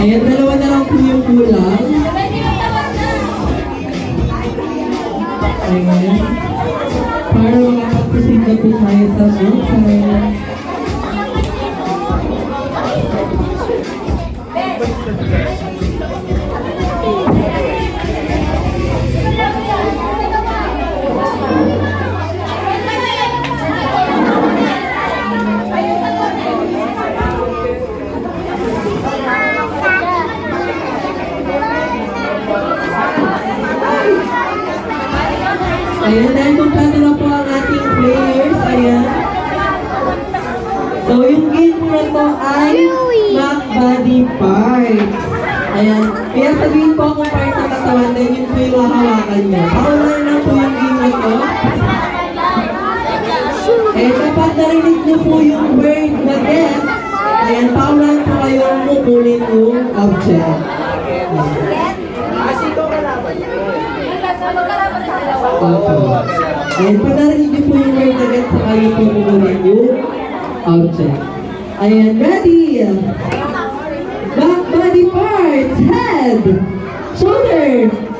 Ayan, dalawa na lang po yung kulang. Ayan. Para makapag-proceed na po tayo sa book. Ayan, dahil kumpleto na po ang ating players. Ayan. So, yung game na to ay Mac Body Parts. Ayan. Kaya sabihin po kung part ng katawan, then yun po yung hahawakan nyo. Paulan lang po yung game na to. Eh, kapag narinig nyo po yung word na death, ayan, paulan po kayong kukunin yung object. Ayan, pag narinig niyo po yung word agad sa kayo po kukunin yung object. Ayan, ready? Back body parts, head, shoulder,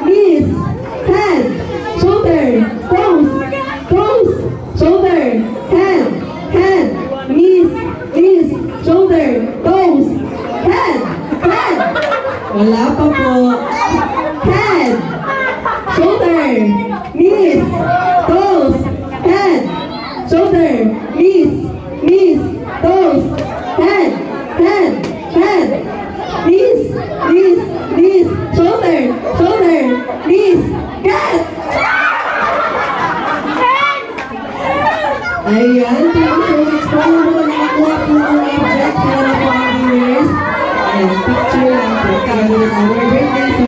knees, head, shoulder, toes, toes, shoulder, head, head, knees, knees, shoulder, toes, head, head. Wala pa po. Head, shoulder, knees, toes, head, shoulder, knees, knees, toes, head, head, head, knees, knees, knees, shoulder, shoulder, knees, get! Ayan, thank you so much po. Yung mga nakakuha po ng object, sila na po ang viewers. Ayan, picture lang po. Kaya nila our birthday